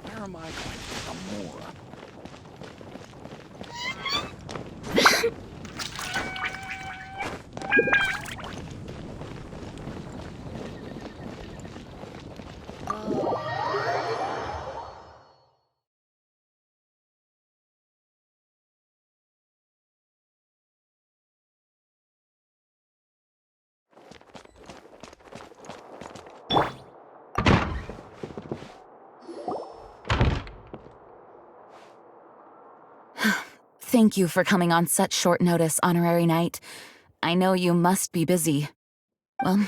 Where am I going to get the more? Thank you for coming on such short notice, Honorary Knight. I know you must be busy. Well,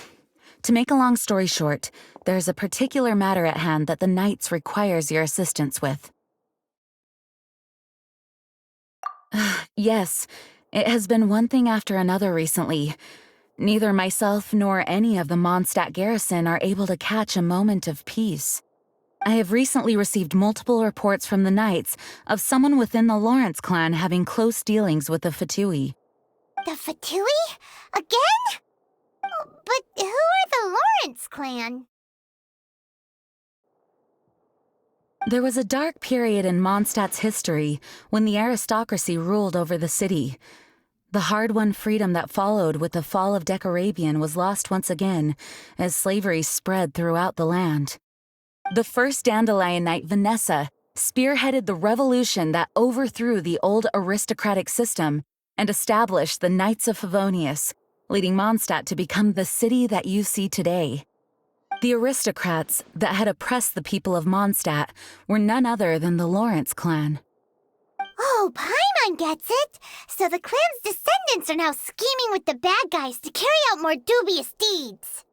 to make a long story short, there's a particular matter at hand that the Knights requires your assistance with. Yes, it has been one thing after another recently. Neither myself nor any of the Mondstadt garrison are able to catch a moment of peace. I have recently received multiple reports from the Knights of someone within the Lawrence clan having close dealings with the Fatui. The Fatui? Again? But who are the Lawrence clan? There was a dark period in Mondstadt's history when the aristocracy ruled over the city. The hard-won freedom that followed with the fall of Decarabian was lost once again as slavery spread throughout the land. The first Dandelion Knight, Vanessa, spearheaded the revolution that overthrew the old aristocratic system and established the Knights of Favonius, leading Mondstadt to become the city that you see today. The aristocrats that had oppressed the people of Mondstadt were none other than the Lawrence clan. Oh, Paimon gets it! So the clan's descendants are now scheming with the bad guys to carry out more dubious deeds.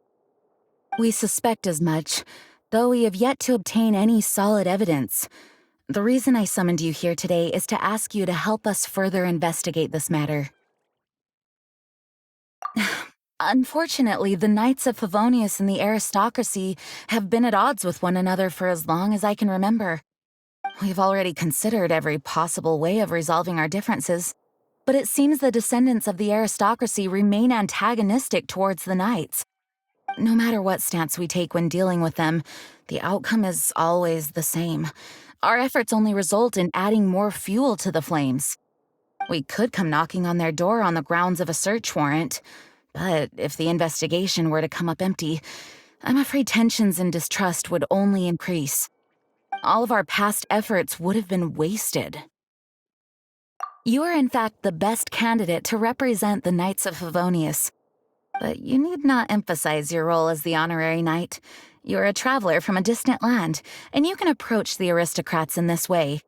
We suspect as much, though we have yet to obtain any solid evidence. The reason I summoned you here today is to ask you to help us further investigate this matter. Unfortunately, the Knights of Favonius and the aristocracy have been at odds with one another for as long as I can remember. We've already considered every possible way of resolving our differences, but it seems the descendants of the aristocracy remain antagonistic towards the Knights. No matter what stance we take when dealing with them, the outcome is always the same. Our efforts only result in adding more fuel to the flames. We could come knocking on their door on the grounds of a search warrant, but if the investigation were to come up empty, I'm afraid tensions and distrust would only increase. All of our past efforts would have been wasted. You are in fact the best candidate to represent the Knights of Favonius. But you need not emphasize your role as the honorary knight. You're a traveler from a distant land, and you can approach the aristocrats in this way.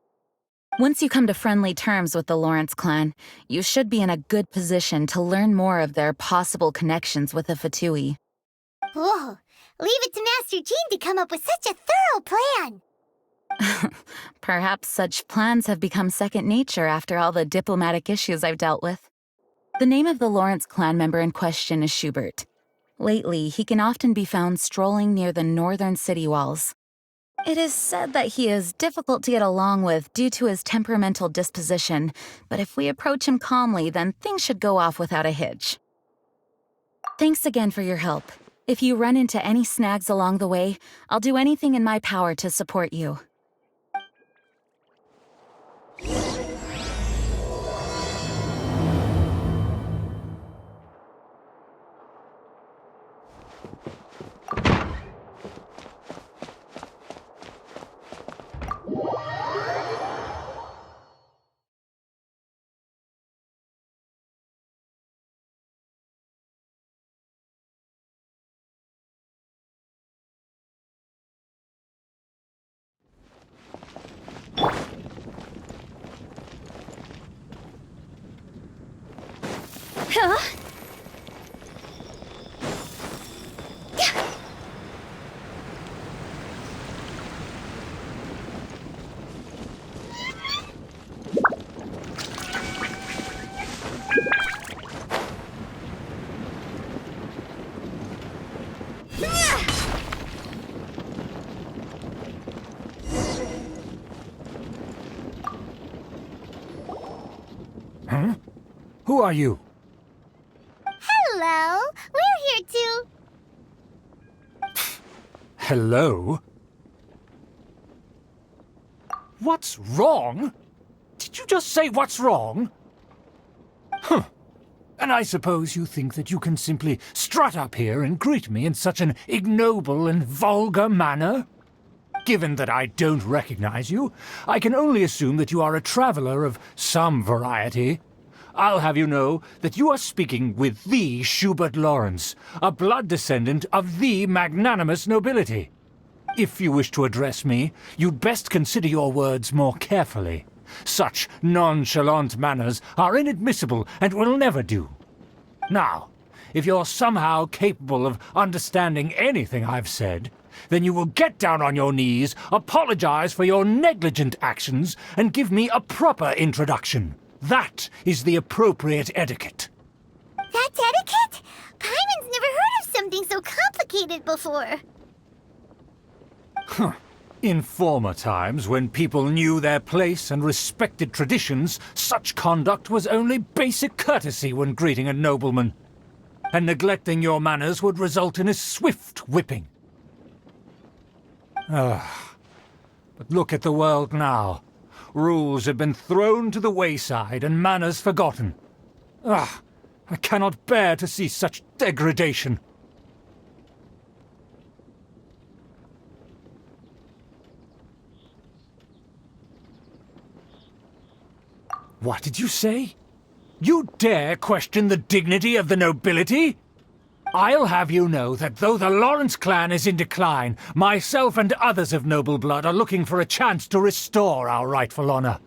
Once you come to friendly terms with the Lawrence clan, you should be in a good position to learn more of their possible connections with the Fatui. Whoa, leave it to Master Jean to come up with such a thorough plan! Perhaps such plans have become second nature after all the diplomatic issues I've dealt with. The name of the Lawrence clan member in question is Schubert. Lately, he can often be found strolling near the northern city walls. It is said that he is difficult to get along with due to his temperamental disposition, but if we approach him calmly, then things should go off without a hitch. Thanks again for your help. If you run into any snags along the way, I'll do anything in my power to support you. Huh? Huh? Who are you? Hello, we're here to... Hello? What's wrong? Did you just say what's wrong? Huh. And I suppose you think that you can simply strut up here and greet me in such an ignoble and vulgar manner? Given that I don't recognize you, I can only assume that you are a traveler of some variety. I'll have you know that you are speaking with the Schubert Lawrence, a blood descendant of the magnanimous nobility. If you wish to address me, you'd best consider your words more carefully. Such nonchalant manners are inadmissible and will never do. Now, if you're somehow capable of understanding anything I've said, then you will get down on your knees, apologize for your negligent actions, and give me a proper introduction. That is the appropriate etiquette. That's etiquette? Paimon's never heard of something so complicated before. In former times, when people knew their place and respected traditions, such conduct was only basic courtesy when greeting a nobleman. And neglecting your manners would result in a swift whipping. But look at the world now. Rules have been thrown to the wayside and manners forgotten. I cannot bear to see such degradation. What did you say? You dare question the dignity of the nobility? I'll have you know that though the Lawrence clan is in decline, myself and others of noble blood are looking for a chance to restore our rightful honor.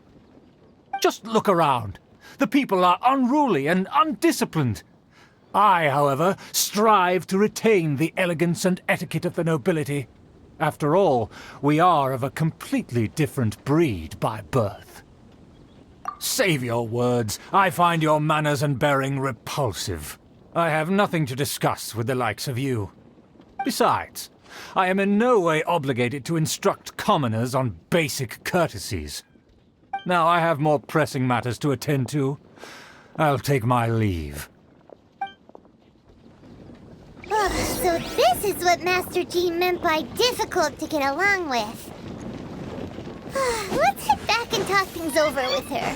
Just look around. The people are unruly and undisciplined. I, however, strive to retain the elegance and etiquette of the nobility. After all, we are of a completely different breed by birth. Save your words. I find your manners and bearing repulsive. I have nothing to discuss with the likes of you. Besides, I am in no way obligated to instruct commoners on basic courtesies. Now I have more pressing matters to attend to. I'll take my leave. So this is what Master Jean meant by difficult to get along with. Let's head back and talk things over with her.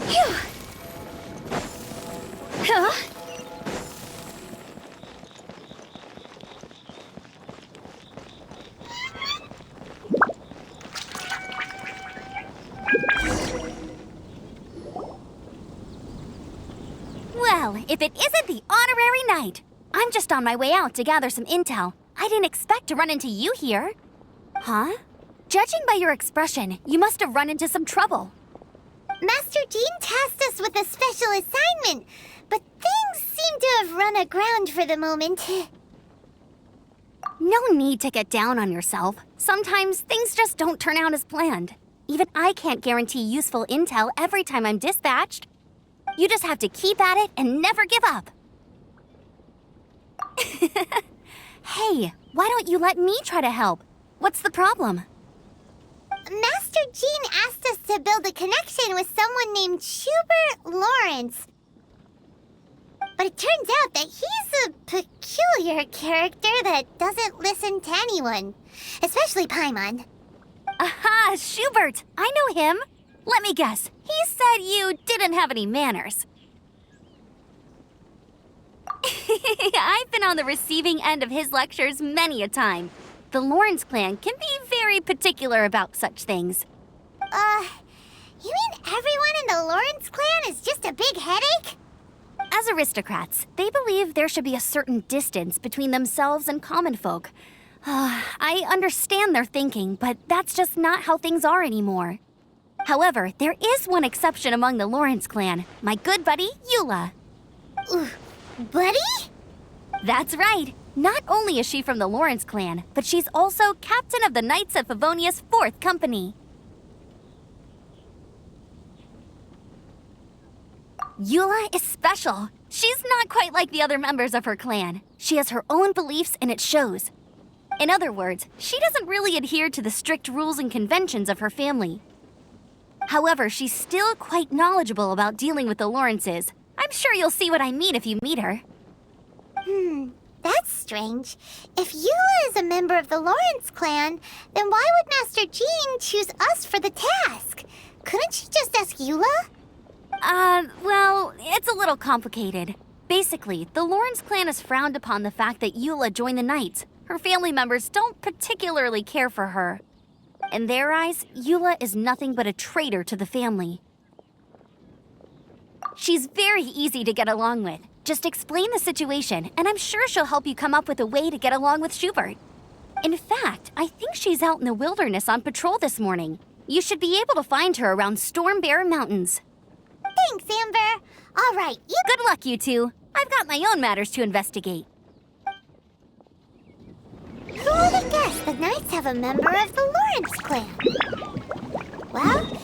Phew. Huh? Well, if it isn't the honorary knight! I'm just on my way out to gather some intel. I didn't expect to run into you here. Huh? Judging by your expression, you must have run into some trouble. Master Jean tasked us with a special assignment, but things seem to have run aground for the moment. No need to get down on yourself. Sometimes things just don't turn out as planned. Even I can't guarantee useful intel every time I'm dispatched. You just have to keep at it and never give up. Hey, why don't you let me try to help? What's the problem? Master Jean asked us to build a connection with someone named Schubert Lawrence. But it turns out that he's a peculiar character that doesn't listen to anyone, especially Paimon. Aha, Schubert! I know him. Let me guess, he said you didn't have any manners. I've been on the receiving end of his lectures many a time. The Lawrence clan can be very particular about such things. You mean everyone in the Lawrence clan is just a big headache? As aristocrats, they believe there should be a certain distance between themselves and common folk. I understand their thinking, but that's just not how things are anymore. However, there is one exception among the Lawrence clan, my good buddy, Eula. Buddy? That's right. Not only is she from the Lawrence clan, but she's also captain of the Knights of Favonia's 4th Company. Eula is special. She's not quite like the other members of her clan. She has her own beliefs and it shows. In other words, she doesn't really adhere to the strict rules and conventions of her family. However, she's still quite knowledgeable about dealing with the Lawrences. I'm sure you'll see what I mean if you meet her. That's strange. If Eula is a member of the Lawrence clan, then why would Master Jean choose us for the task? Couldn't she just ask Eula? Well, it's a little complicated. Basically, the Lawrence clan has frowned upon the fact that Eula joined the Knights. Her family members don't particularly care for her. In their eyes, Eula is nothing but a traitor to the family. She's very easy to get along with. Just explain the situation, and I'm sure she'll help you come up with a way to get along with Schubert. In fact, I think she's out in the wilderness on patrol this morning. You should be able to find her around Storm Bear Mountains. Thanks, Amber. All right, Good luck, you two. I've got my own matters to investigate. Who would have guessed the Knights have a member of the Lawrence clan? Well...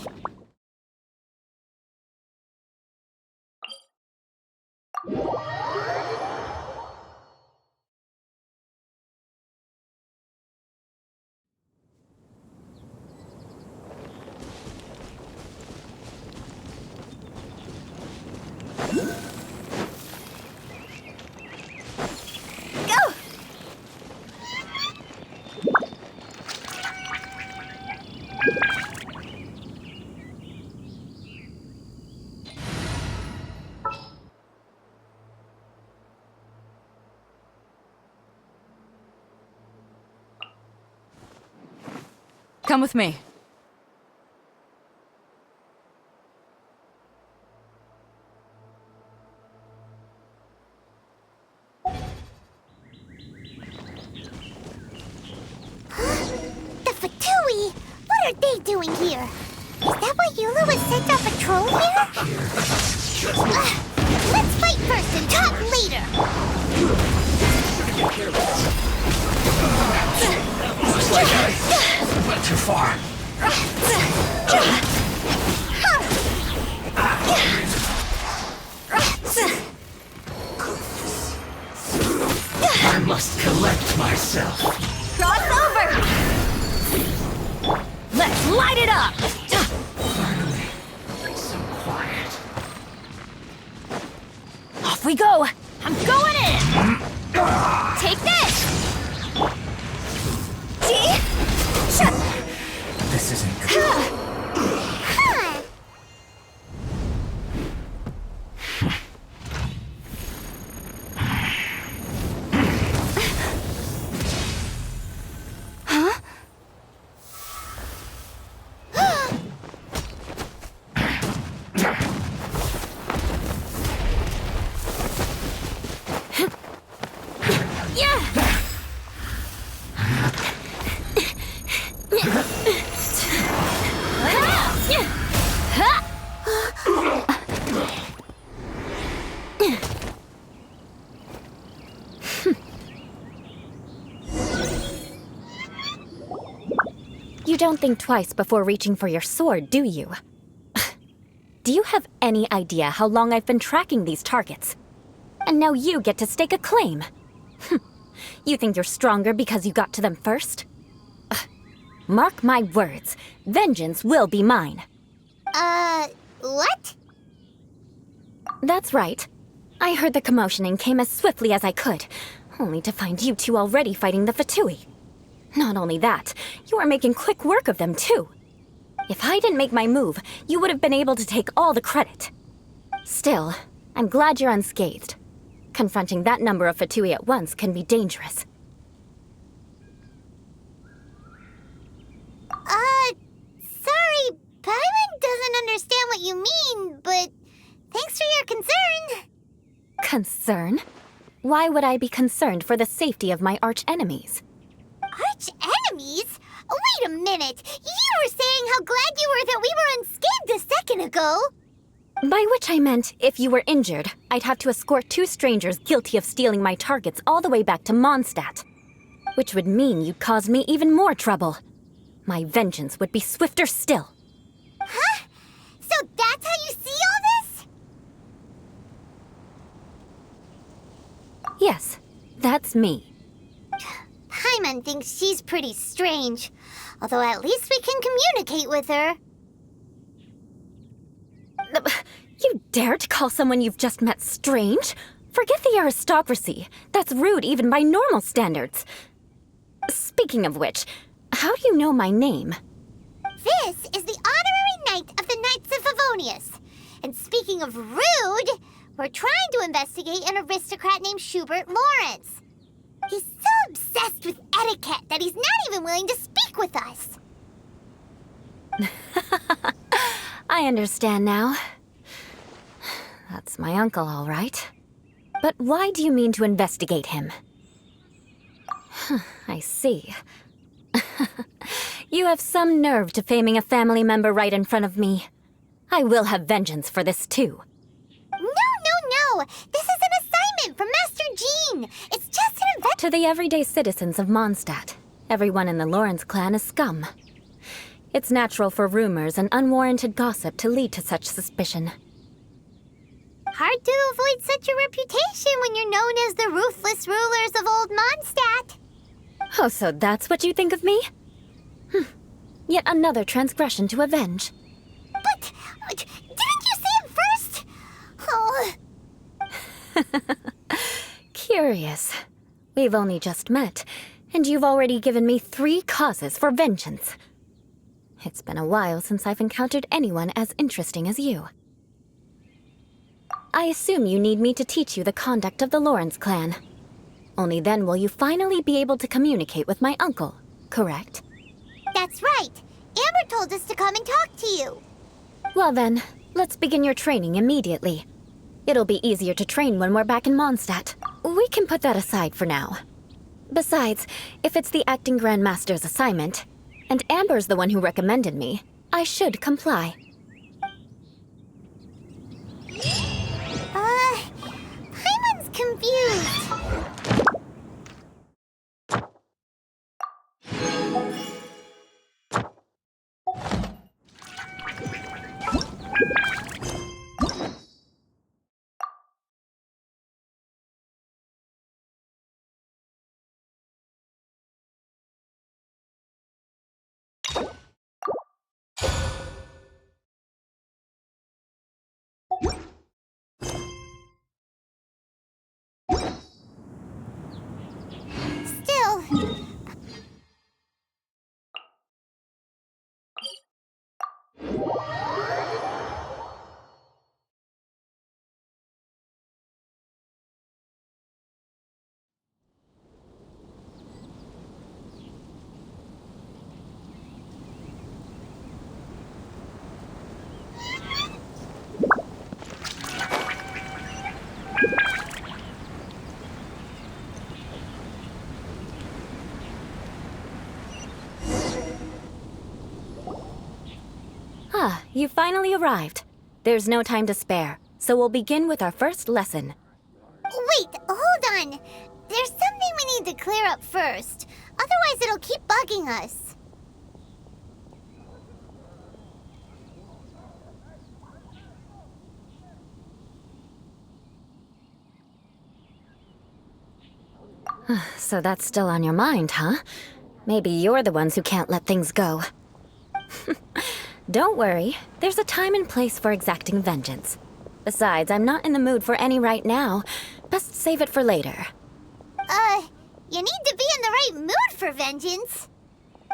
Come with me. The Fatui! What are they doing here? Is that why Eula was sent on patrol here? Let's fight first and talk later! Like I went too far. I must collect myself. Cross over! Let's light it up! Finally, so quiet. Off we go! I'm going in! Take this! This isn't good. You don't think twice before reaching for your sword, do you? Do you have any idea how long I've been tracking these targets? And now you get to stake a claim. You think you're stronger because you got to them first? Mark my words, vengeance will be mine. What? That's right. I heard the commotion and came as swiftly as I could, only to find you two already fighting the Fatui. Not only that, you are making quick work of them too. If I didn't make my move, you would have been able to take all the credit. Still, I'm glad you're unscathed. Confronting that number of Fatui at once can be dangerous. Sorry, Paimon doesn't understand what you mean, but thanks for your concern. Concern? Why would I be concerned for the safety of my arch-enemies? Arch-enemies? Wait a minute! You were saying how glad you were that we were unscathed a second ago! By which I meant, if you were injured, I'd have to escort two strangers guilty of stealing my targets all the way back to Mondstadt. Which would mean you'd cause me even more trouble. My vengeance would be swifter still. Huh? So that's how you see all this? Yes, that's me. Paimon thinks she's pretty strange. Although at least we can communicate with her. You dare to call someone you've just met strange? Forget the aristocracy. That's rude even by normal standards. Speaking of which, how do you know my name? This is the honorary knight of the Knights of Favonius. And speaking of rude, we're trying to investigate an aristocrat named Schubert Lawrence. He's so obsessed with etiquette that he's not even willing to speak with us. I understand now. That's my uncle, all right. But why do you mean to investigate him? I see. You have some nerve to faming a family member right in front of me. I will have vengeance for this, too. No. This is an assignment from Master Jean. It's just an event. To the everyday citizens of Mondstadt, everyone in the Lawrence clan is scum. It's natural for rumors and unwarranted gossip to lead to such suspicion. Hard to avoid such a reputation when you're known as the ruthless rulers of Old Mondstadt. Oh, so that's what you think of me? Yet another transgression to avenge. But didn't you say it first? Oh. Curious. We've only just met, and you've already given me 3 causes for vengeance. It's been a while since I've encountered anyone as interesting as you. I assume you need me to teach you the conduct of the Lawrence clan. Only then will you finally be able to communicate with my uncle, correct? That's right. Amber told us to come and talk to you. Well then, let's begin your training immediately. It'll be easier to train when we're back in Mondstadt. We can put that aside for now. Besides, if it's the acting Grandmaster's assignment, and Amber's the one who recommended me, I should comply. Paimon's confused. Still, You finally arrived. There's no time to spare, so we'll begin with our first lesson. wait, hold on. There's something we need to clear up first. Otherwise, it'll keep bugging us. So that's still on your mind, huh? Maybe you're the ones who can't let things go. Don't worry, there's a time and place for exacting vengeance. Besides, I'm not in the mood for any right now. Best save it for later. You need to be in the right mood for vengeance.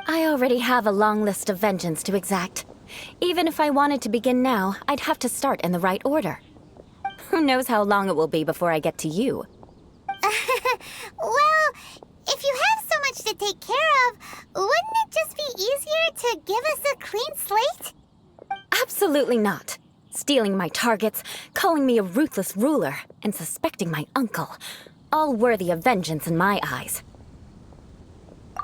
I already have a long list of vengeance to exact. Even if I wanted to begin now, I'd have to start in the right order. Who knows how long it will be before I get to you? Well, if you have so much to take care of, wouldn't it just be easier to give us a clean slate? Absolutely not. Stealing my targets, calling me a ruthless ruler, and suspecting my uncle. All worthy of vengeance in my eyes.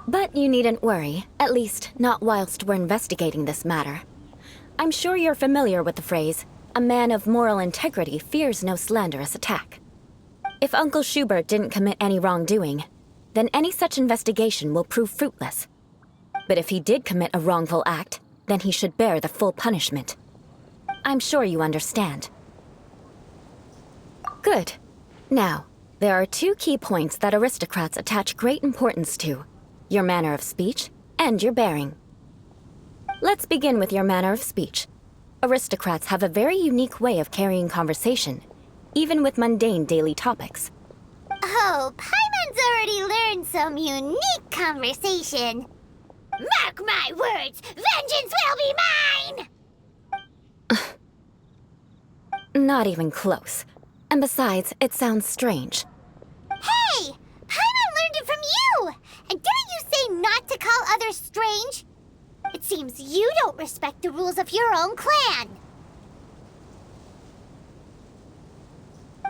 But you needn't worry, at least not whilst we're investigating this matter. I'm sure you're familiar with the phrase, a man of moral integrity fears no slanderous attack. If Uncle Schubert didn't commit any wrongdoing, then any such investigation will prove fruitless. But if he did commit a wrongful act, then he should bear the full punishment. I'm sure you understand. Good. Now, there are 2 key points that aristocrats attach great importance to: your manner of speech and your bearing. Let's begin with your manner of speech. Aristocrats have a very unique way of carrying conversation, even with mundane daily topics. Oh, Paimon's already learned some unique conversation. Mark my words, vengeance will be mine! Not even close. And besides, it sounds strange. Hey! Paimon learned it from you! And didn't you say not to call others strange? It seems you don't respect the rules of your own clan.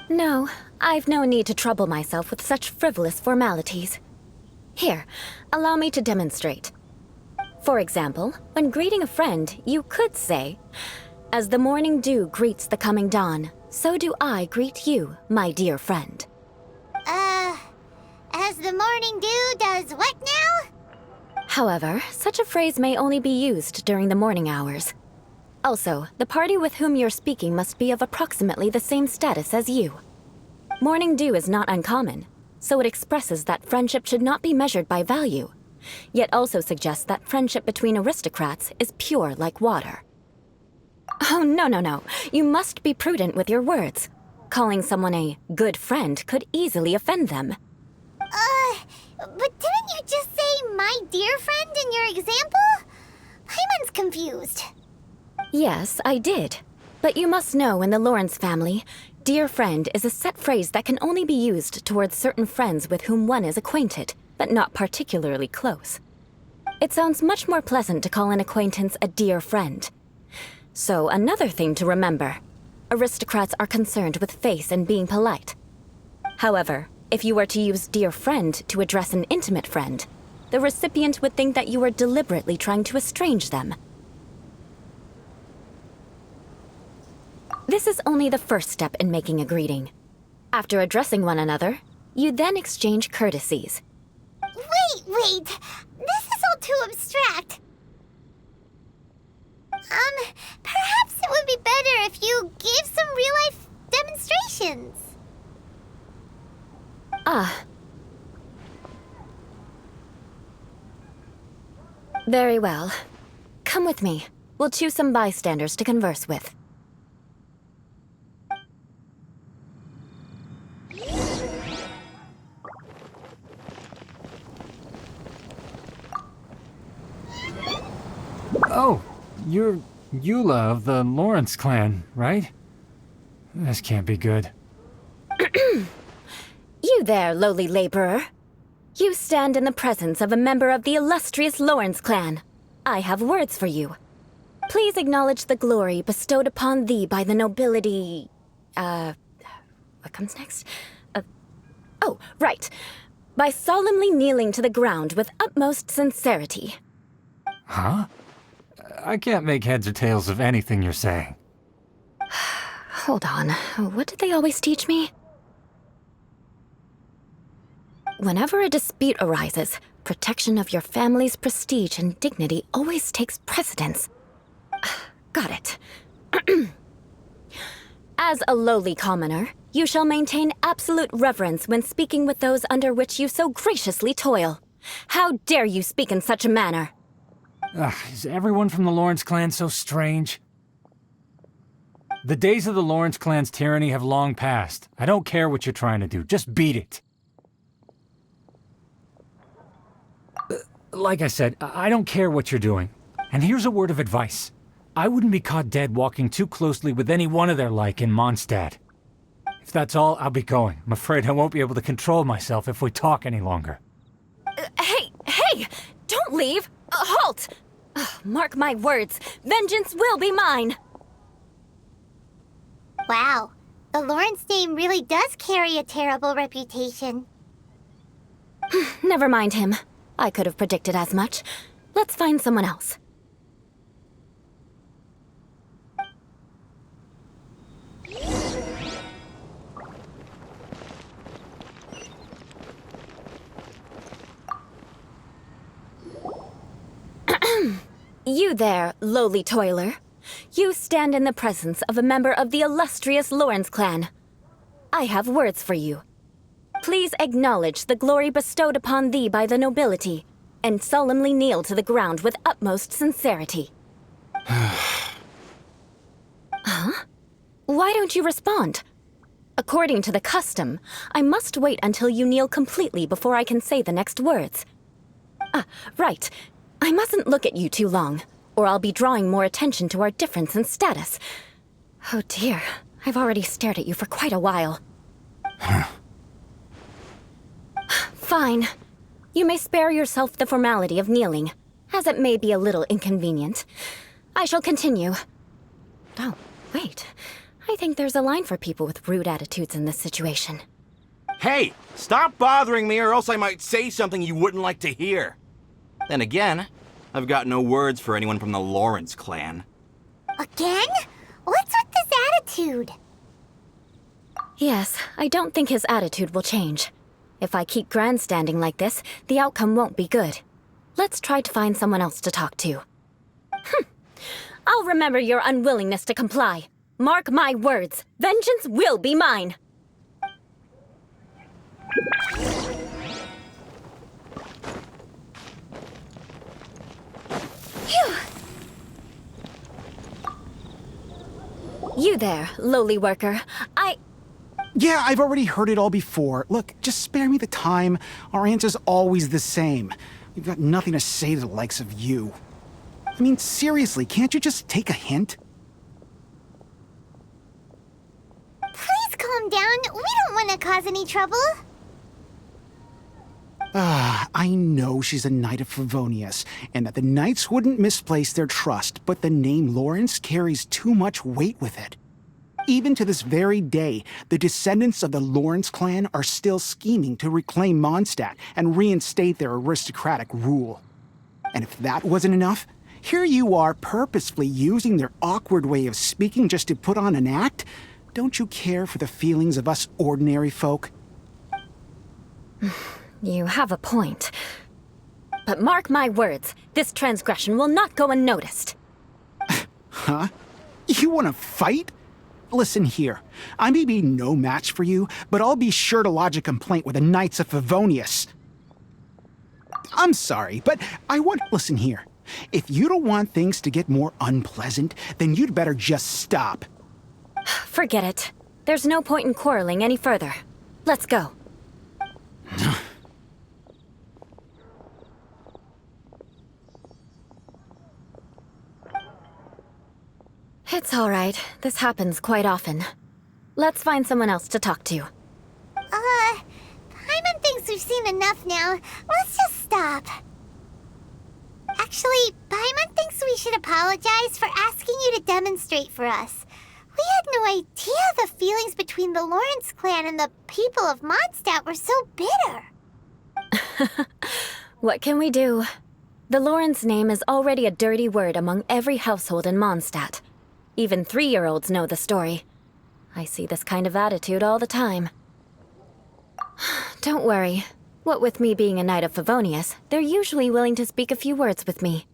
No, I've no need to trouble myself with such frivolous formalities. Here, allow me to demonstrate. For example, when greeting a friend, you could say, "As the morning dew greets the coming dawn, so do I greet you, my dear friend." As the morning dew does what now? However, such a phrase may only be used during the morning hours. Also, the party with whom you're speaking must be of approximately the same status as you. Morning dew is not uncommon, so it expresses that friendship should not be measured by value, yet also suggests that friendship between aristocrats is pure like water. Oh, no. You must be prudent with your words. Calling someone a good friend could easily offend them. But didn't you just say my dear friend in your example? Paimon's confused. Yes, I did. But you must know in the Lawrence family, dear friend is a set phrase that can only be used towards certain friends with whom one is acquainted, but not particularly close. It sounds much more pleasant to call an acquaintance a dear friend. So another thing to remember, aristocrats are concerned with face and being polite. However, if you were to use dear friend to address an intimate friend, the recipient would think that you were deliberately trying to estrange them. This is only the first step in making a greeting. After addressing one another, you then exchange courtesies. Wait! This is all too abstract. Perhaps it would be better if you gave some real-life demonstrations. Very well. Come with me. We'll choose some bystanders to converse with. Oh, you're Eula of the Lawrence clan, right? This can't be good. You there, lowly laborer. You stand in the presence of a member of the illustrious Lawrence clan. I have words for you. Please acknowledge the glory bestowed upon thee by the nobility... What comes next? Oh, right. By solemnly kneeling to the ground with utmost sincerity. Huh? I can't make heads or tails of anything you're saying. Hold on. What did they always teach me? Whenever a dispute arises, protection of your family's prestige and dignity always takes precedence. Got it. As a lowly commoner, you shall maintain absolute reverence when speaking with those under which you so graciously toil. How dare you speak in such a manner? Is everyone from the Lawrence clan so strange? The days of the Lawrence clan's tyranny have long passed. I don't care what you're trying to do. Just beat it. Like I said, I don't care what you're doing. And here's a word of advice. I wouldn't be caught dead walking too closely with any one of their like in Mondstadt. If that's all, I'll be going. I'm afraid I won't be able to control myself if we talk any longer. Hey! Don't leave! Halt! Mark my words, vengeance will be mine! Wow, the Lawrence name really does carry a terrible reputation. Never mind him. I could have predicted as much. Let's find someone else. You there, lowly toiler. You stand in the presence of a member of the illustrious Lawrence clan. I have words for you. Please acknowledge the glory bestowed upon thee by the nobility, and solemnly kneel to the ground with utmost sincerity. Why don't you respond? According to the custom, I must wait until you kneel completely before I can say the next words. Ah, right. I mustn't look at you too long, or I'll be drawing more attention to our difference in status. Oh dear, I've already stared at you for quite a while. Fine. You may spare yourself the formality of kneeling, as it may be a little inconvenient. I shall continue. Oh, wait. I think there's a line for people with rude attitudes in this situation. Hey, stop bothering me or else I might say something you wouldn't like to hear. Then again, I've got no words for anyone from the Lawrence clan. Again? What's with this attitude? Yes, I don't think his attitude will change. If I keep grandstanding like this, the outcome won't be good. Let's try to find someone else to talk to. I'll remember your unwillingness to comply. Mark my words, vengeance will be mine. Phew. You there, lowly worker. Yeah, I've already heard it all before. Look, just spare me the time. Our answer's always the same. We've got nothing to say to the likes of you. I mean, seriously, can't you just take a hint? Please calm down. We don't want to cause any trouble. I know she's a Knight of Favonius, and that the Knights wouldn't misplace their trust, but the name Lawrence carries too much weight with it. Even to this very day, the descendants of the Lawrence clan are still scheming to reclaim Mondstadt and reinstate their aristocratic rule. And if that wasn't enough, here you are purposefully using their awkward way of speaking just to put on an act? Don't you care for the feelings of us ordinary folk? You have a point. But mark my words, this transgression will not go unnoticed. Huh? You want to fight? Listen here, I may be no match for you, but I'll be sure to lodge a complaint with the Knights of Favonius. I'm sorry, but listen here. If you don't want things to get more unpleasant, then you'd better just stop. Forget it. There's no point in quarreling any further. Let's go. It's all right. This happens quite often. Let's find someone else to talk to. Paimon thinks we've seen enough now. Let's just stop. Actually, Paimon thinks we should apologize for asking you to demonstrate for us. We had no idea the feelings between the Lawrence clan and the people of Mondstadt were so bitter. What can we do? The Lawrence name is already a dirty word among every household in Mondstadt. Even 3-year-olds know the story. I see this kind of attitude all the time. Don't worry. What with me being a Knight of Favonius, they're usually willing to speak a few words with me.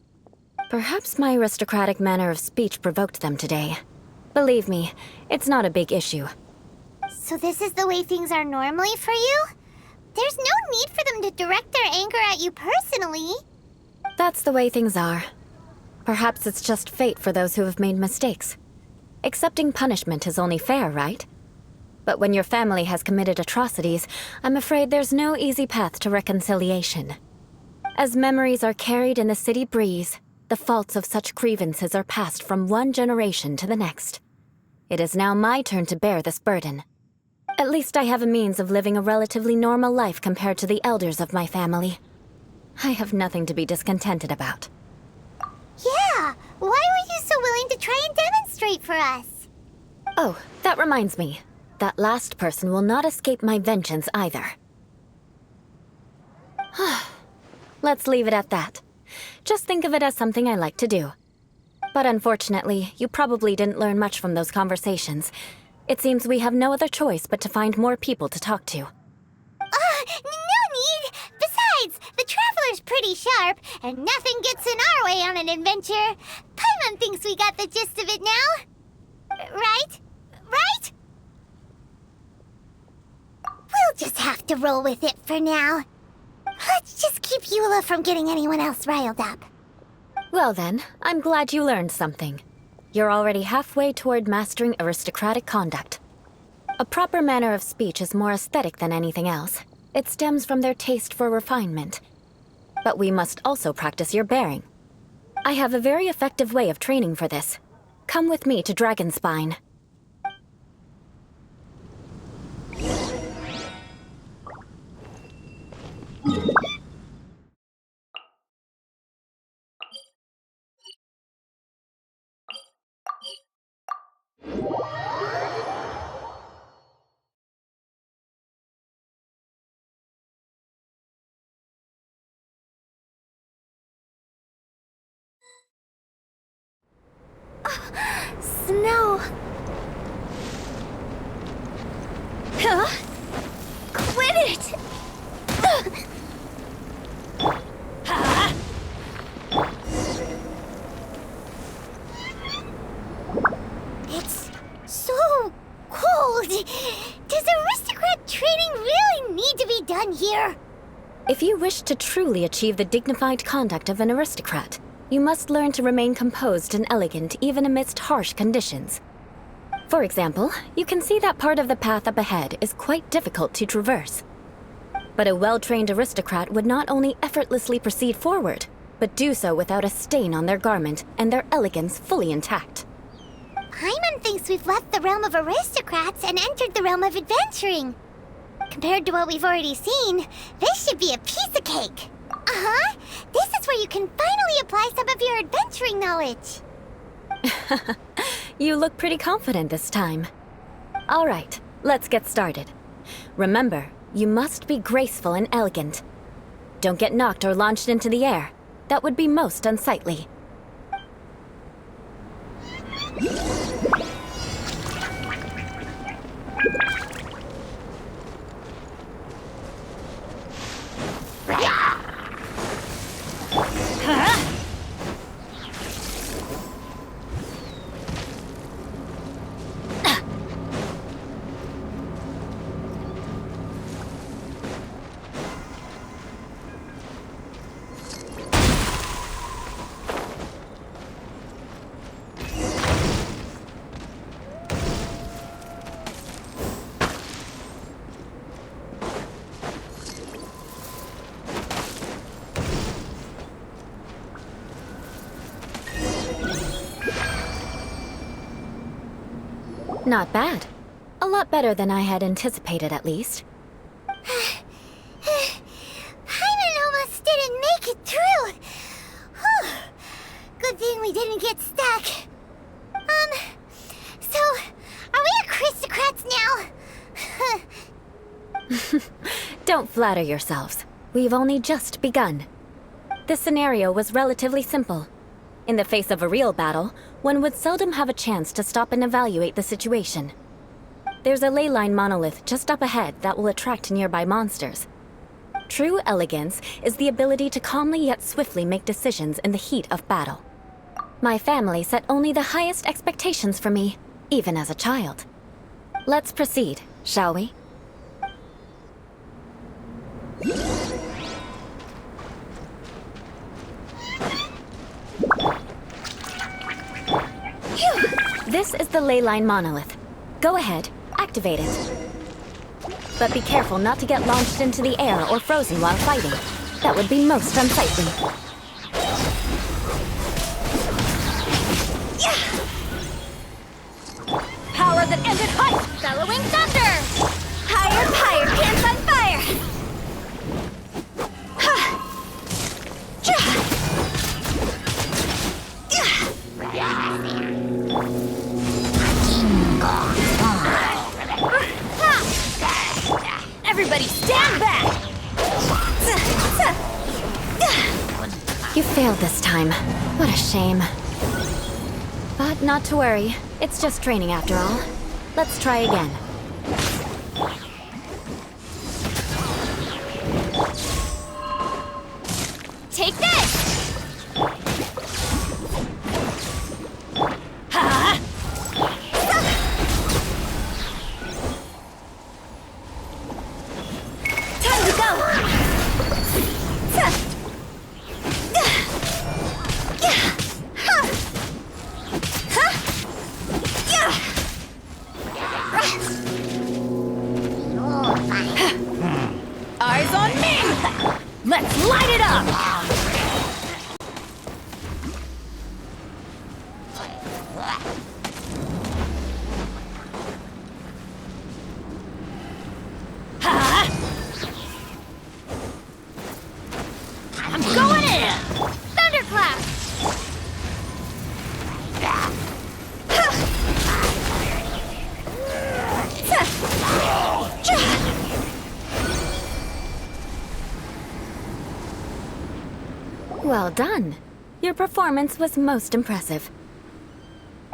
Perhaps my aristocratic manner of speech provoked them today. Believe me, it's not a big issue. So this is the way things are normally for you? There's no need for them to direct their anger at you personally. That's the way things are. Perhaps it's just fate for those who have made mistakes. Accepting punishment is only fair, right? But when your family has committed atrocities, I'm afraid there's no easy path to reconciliation. As memories are carried in the city breeze, the faults of such grievances are passed from one generation to the next. It is now my turn to bear this burden. At least I have a means of living a relatively normal life compared to the elders of my family. I have nothing to be discontented about. Yeah, why were you so willing to try and demonstrate for us? Oh, that reminds me. That last person will not escape my vengeance either. Let's leave it at that. Just think of it as something I like to do. But unfortunately, you probably didn't learn much from those conversations. It seems we have no other choice but to find more people to talk to. No need! Besides, the Traveler's pretty sharp, and nothing gets in our way on an adventure. Paimon thinks we got the gist of it now. Right? Right? We'll just have to roll with it for now. Let's just keep Eula from getting anyone else riled up. Well then, I'm glad you learned something. You're already halfway toward mastering aristocratic conduct. A proper manner of speech is more aesthetic than anything else. It stems from their taste for refinement. But we must also practice your bearing. I have a very effective way of training for this. Come with me to Dragonspine. Snow. Huh? Quit it! It's so cold. Does aristocrat training really need to be done here? If you wish to truly achieve the dignified conduct of an aristocrat, you must learn to remain composed and elegant even amidst harsh conditions. For example, you can see that part of the path up ahead is quite difficult to traverse. But a well-trained aristocrat would not only effortlessly proceed forward, but do so without a stain on their garment and their elegance fully intact. Paimon thinks we've left the realm of aristocrats and entered the realm of adventuring. Compared to what we've already seen, this should be a piece of cake. Uh-huh. This is where you can finally apply some of your adventuring knowledge. You look pretty confident this time. All right, let's get started. Remember, you must be graceful and elegant. Don't get knocked or launched into the air. That would be most unsightly. Not bad. A lot better than I had anticipated, at least. Paimon almost didn't make it through. Whew. Good thing we didn't get stuck. So, are we aristocrats now? Don't flatter yourselves. We've only just begun. This scenario was relatively simple. In the face of a real battle, one would seldom have a chance to stop and evaluate the situation. There's a ley line monolith just up ahead that will attract nearby monsters. True elegance is the ability to calmly yet swiftly make decisions in the heat of battle. My family set only the highest expectations for me, even as a child. Let's proceed, shall we? This is the ley line monolith. Go ahead, activate it. But be careful not to get launched into the air or frozen while fighting. That would be most unsightly. Power that ended height! Bellowing thunder! Higher, higher, pants on fire! Everybody stand back! You failed this time. What a shame. But not to worry. It's just training after all. Let's try again. Take this! Time to go! Well done. Your performance was most impressive.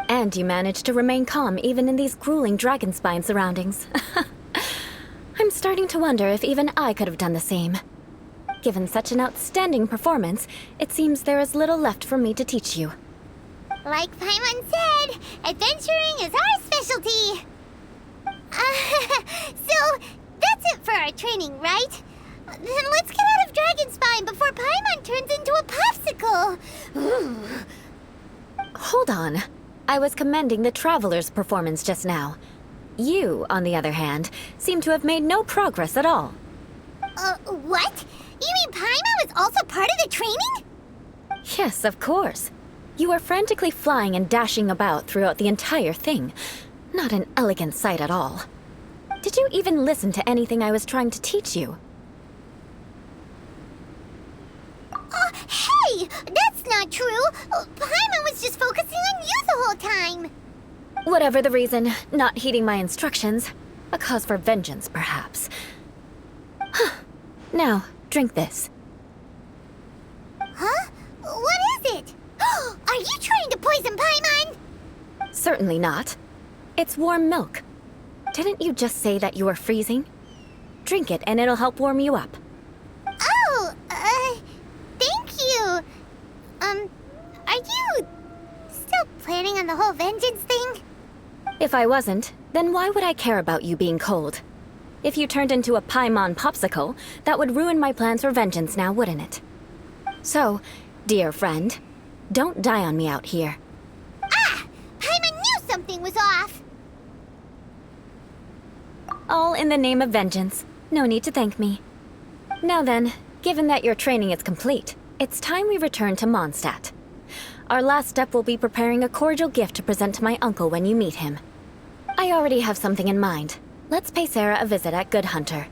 And you managed to remain calm even in these grueling dragonspine surroundings. I'm starting to wonder if even I could have done the same. Given such an outstanding performance, it seems there is little left for me to teach you. Like Paimon said, adventuring is our specialty. So, that's it for our training, right? Then let's get out of Dragonspine before Paimon turns into a popsicle. Hold on. I was commending the Traveler's performance just now. You, on the other hand, seem to have made no progress at all. What? You mean Paimon was also part of the training? Yes, of course. You were frantically flying and dashing about throughout the entire thing. Not an elegant sight at all. Did you even listen to anything I was trying to teach you? Hey! That's not true! Paimon was just focusing on you the whole time! Whatever the reason, not heeding my instructions. A cause for vengeance, perhaps. Now, drink this. Huh? What is it? Are you trying to poison Paimon? Certainly not. It's warm milk. Didn't you just say that you were freezing? Drink it and it'll help warm you up. Oh, thank you. Are you still planning on the whole vengeance thing? If I wasn't, then why would I care about you being cold? If you turned into a Paimon popsicle, that would ruin my plans for vengeance now, wouldn't it? So, dear friend, don't die on me out here. Ah! Paimon knew something was off! All in the name of vengeance. No need to thank me. Now then, given that your training is complete, it's time we return to Mondstadt. Our last step will be preparing a cordial gift to present to my uncle when you meet him. I already have something in mind. Let's pay Sarah a visit at Good Hunter.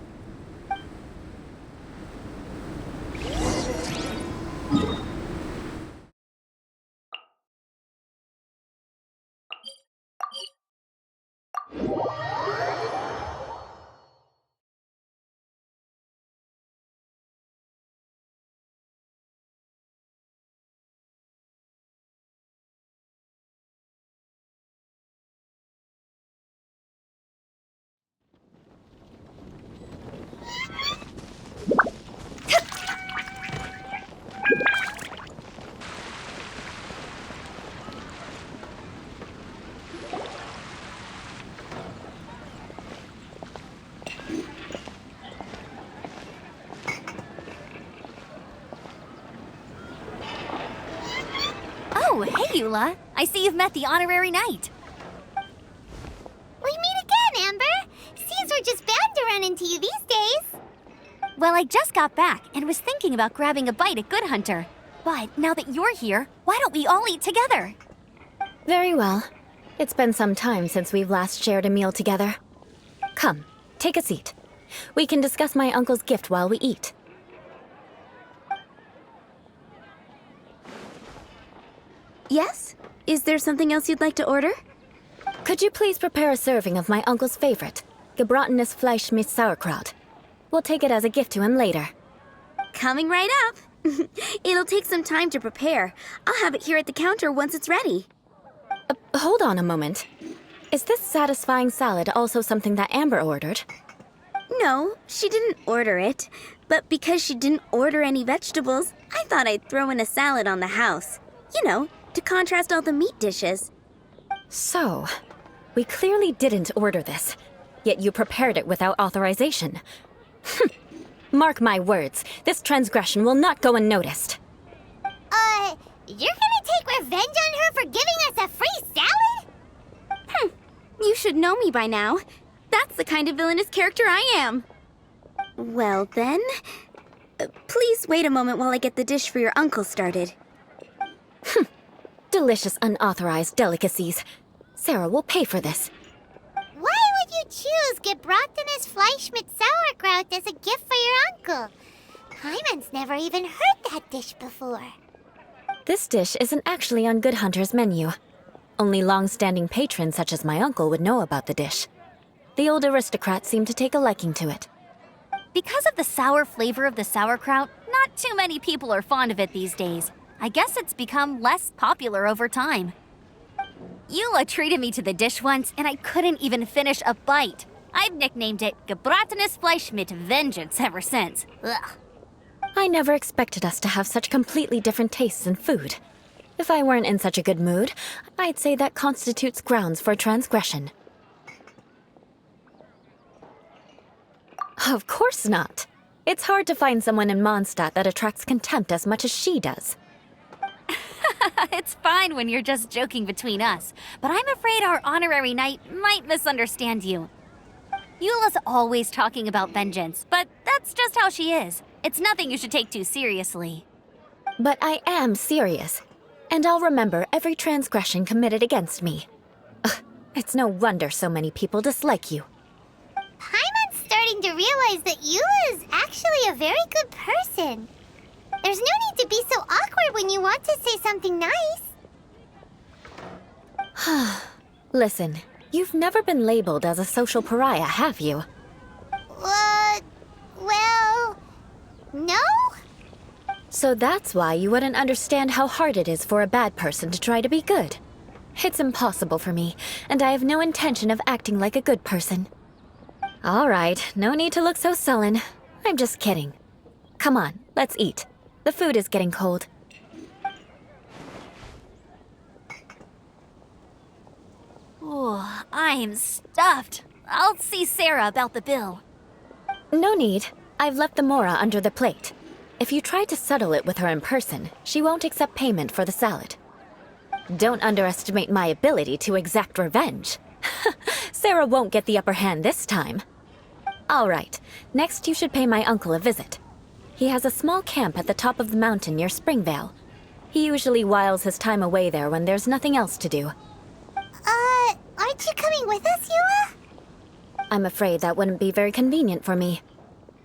Oh, hey, Eula. I see you've met the honorary knight. We meet again, Amber! Seems we're just bound to run into you these days. Well, I just got back and was thinking about grabbing a bite at Good Hunter. But now that you're here, why don't we all eat together? Very well. It's been some time since we've last shared a meal together. Come, take a seat. We can discuss my uncle's gift while we eat. Yes? Is there something else you'd like to order? Could you please prepare a serving of my uncle's favorite, gebratenes Fleisch mit Sauerkraut? We'll take it as a gift to him later. Coming right up. It'll take some time to prepare. I'll have it here at the counter once it's ready. Hold on a moment. Is this satisfying salad also something that Amber ordered? No, she didn't order it. But because she didn't order any vegetables, I thought I'd throw in a salad on the house. You know, to contrast all the meat dishes. So, we clearly didn't order this, yet you prepared it without authorization. Mark my words, this transgression will not go unnoticed. You're gonna take revenge on her for giving us a free salad? You should know me by now. That's the kind of villainous character I am. Well then, please wait a moment while I get the dish for your uncle started. Delicious unauthorized delicacies. Sarah will pay for this. Why would you choose gebratenes Fleisch mit Sauerkraut as a gift for your uncle? Paimon's never even heard that dish before. This dish isn't actually on Good Hunter's menu. Only long-standing patrons such as my uncle would know about the dish. The old aristocrat seemed to take a liking to it. Because of the sour flavor of the sauerkraut, not too many people are fond of it these days. I guess it's become less popular over time. Eula treated me to the dish once, and I couldn't even finish a bite. I've nicknamed it Gebratenes Fleisch mit Vengeance ever since. Ugh. I never expected us to have such completely different tastes in food. If I weren't in such a good mood, I'd say that constitutes grounds for transgression. Of course not. It's hard to find someone in Mondstadt that attracts contempt as much as she does. It's fine when you're just joking between us, but I'm afraid our honorary knight might misunderstand you. Eula's always talking about vengeance, but that's just how she is. It's nothing you should take too seriously. But I am serious, and I'll remember every transgression committed against me. Ugh, it's no wonder so many people dislike you. Paimon's starting to realize that Eula is actually a very good person. There's no need to be so awkward when you want to say something nice. Listen, you've never been labeled as a social pariah, have you? Well, no? So that's why you wouldn't understand how hard it is for a bad person to try to be good. It's impossible for me, and I have no intention of acting like a good person. All right, no need to look so sullen. I'm just kidding. Come on, let's eat. The food is getting cold. Ooh, I'm stuffed. I'll see Sarah about the bill. No need. I've left the mora under the plate. If you try to settle it with her in person, she won't accept payment for the salad. Don't underestimate my ability to exact revenge. Sarah won't get the upper hand this time. All right, next you should pay my uncle a visit. He has a small camp at the top of the mountain near Springvale. He usually whiles his time away there when there's nothing else to do. Aren't you coming with us, Eula? I'm afraid that wouldn't be very convenient for me.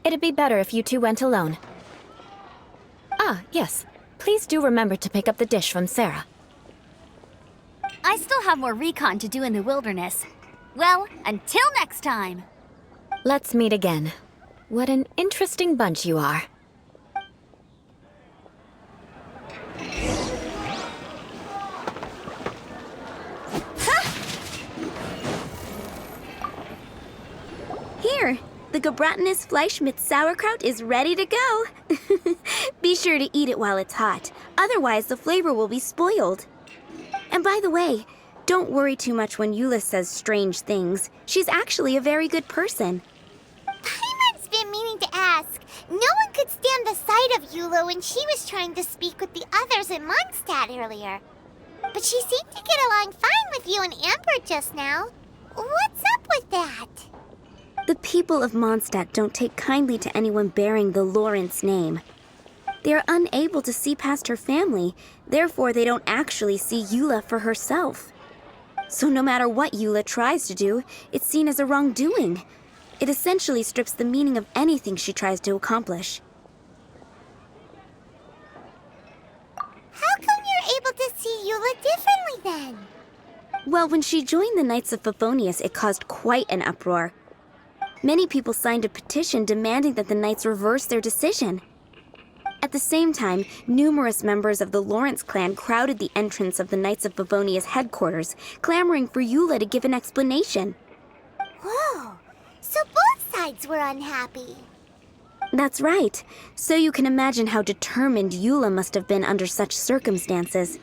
It'd be better if you two went alone. Ah, yes. Please do remember to pick up the dish from Sarah. I still have more recon to do in the wilderness. Well, until next time. Let's meet again. What an interesting bunch you are. Here, the Gebratenes Fleisch mit sauerkraut is ready to go. Be sure to eat it while it's hot, otherwise the flavor will be spoiled. And by the way, don't worry too much when Eula says strange things. She's actually a very good person. Paimon's been meaning to ask. No one could stand the sight of Eula when she was trying to speak with the others in Mondstadt earlier. But she seemed to get along fine with you and Amber just now. What's up with that? The people of Mondstadt don't take kindly to anyone bearing the Lawrence name. They are unable to see past her family, therefore they don't actually see Eula for herself. So no matter what Eula tries to do, it's seen as a wrongdoing. It essentially strips the meaning of anything she tries to accomplish. How come you're able to see Eula differently then? Well, when she joined the Knights of Favonius, it caused quite an uproar. Many people signed a petition demanding that the Knights reverse their decision. At the same time, numerous members of the Lawrence clan crowded the entrance of the Knights of Favonius headquarters, clamoring for Eula to give an explanation. Whoa, so both sides were unhappy. That's right. So you can imagine how determined Eula must have been under such circumstances.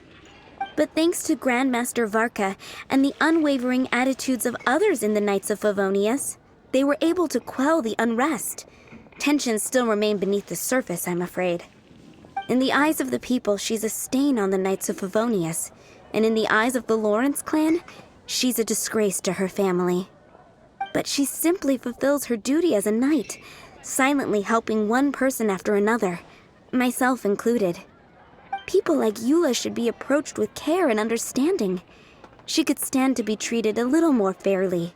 But thanks to Grandmaster Varka and the unwavering attitudes of others in the Knights of Favonius, they were able to quell the unrest. Tensions still remain beneath the surface, I'm afraid. In the eyes of the people, she's a stain on the Knights of Favonius, and in the eyes of the Lawrence clan, she's a disgrace to her family. But she simply fulfills her duty as a knight, silently helping one person after another, myself included. People like Eula should be approached with care and understanding. She could stand to be treated a little more fairly.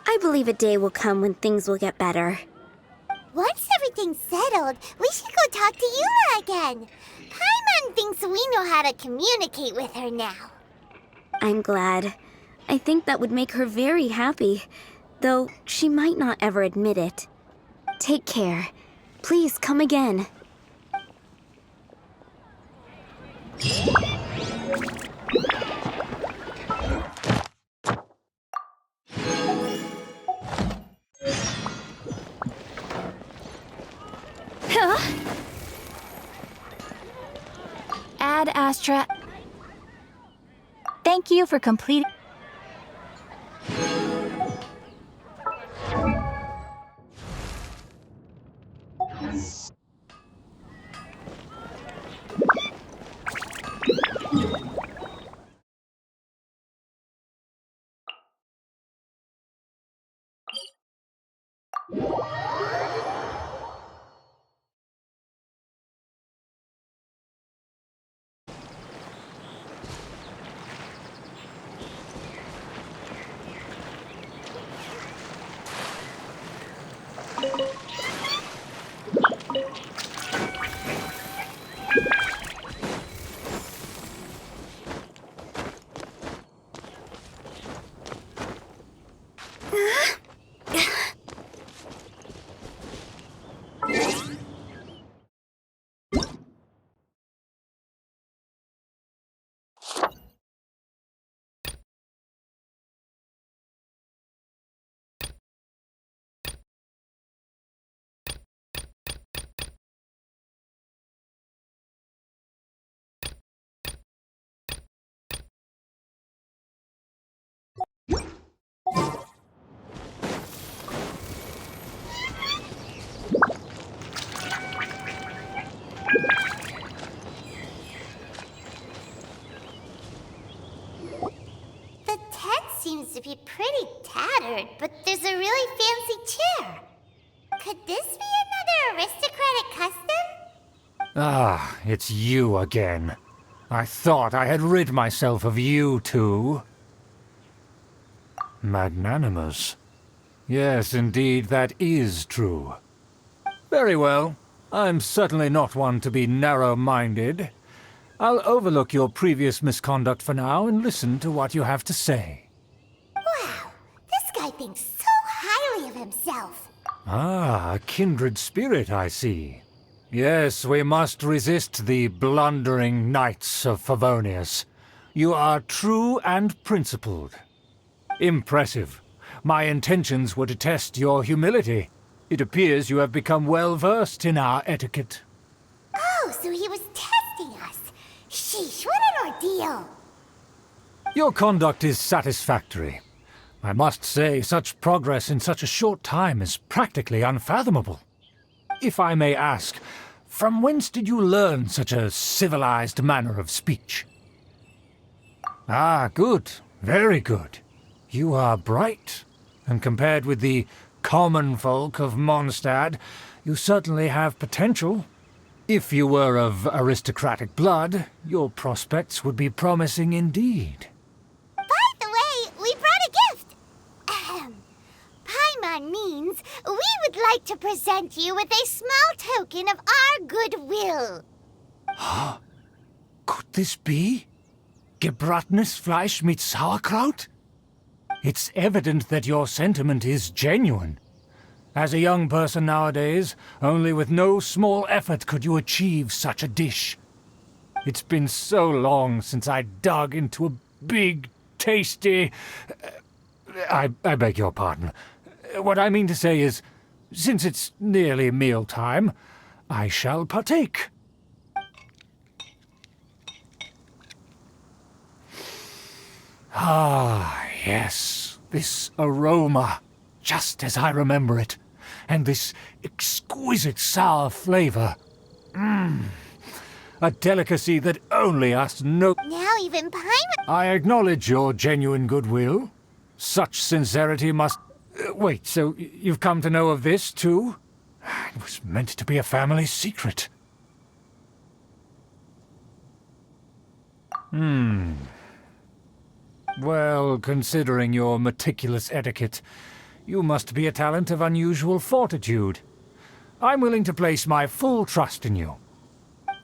I believe a day will come when things will get better. Once everything's settled, we should go talk to Eula again. Paimon thinks we know how to communicate with her now. I'm glad. I think that would make her very happy, though she might not ever admit it. Take care. Please come again. Ad Astra. Thank you for completing. The tent seems to be pretty tattered, but there's a really fancy chair. Could this be another aristocratic custom? Ah, it's you again. I thought I had rid myself of you two. Magnanimous. Yes, indeed, that is true. Very well. I'm certainly not one to be narrow-minded. I'll overlook your previous misconduct for now and listen to what you have to say. Wow, this guy thinks so highly of himself. Ah, a kindred spirit, I see. Yes, we must resist the blundering knights of Favonius. You are true and principled. Impressive. My intentions were to test your humility. It appears you have become well-versed in our etiquette. Oh, so he was testing us. Sheesh, what an ordeal. Your conduct is satisfactory. I must say, such progress in such a short time is practically unfathomable. If I may ask, from whence did you learn such a civilized manner of speech? Ah, good. Very good. You are bright, and compared with the common folk of Mondstadt, you certainly have potential. If you were of aristocratic blood, your prospects would be promising indeed. By the way, we brought a gift. Paimon means we would like to present you with a small token of our goodwill. Could this be? Gebratenes Fleisch mit Sauerkraut? It's evident that your sentiment is genuine. As a young person nowadays, only with no small effort could you achieve such a dish. It's been so long since I dug into a big, tasty... I beg your pardon. What I mean to say is, since it's nearly mealtime, I shall partake. Ah, yes, this aroma, just as I remember it, and this exquisite sour flavor. A delicacy that only us know. Now even Paimon... I acknowledge your genuine goodwill. Such sincerity must... wait, so you've come to know of this, too? It was meant to be a family secret. Well, considering your meticulous etiquette, you must be a talent of unusual fortitude. I'm willing to place my full trust in you.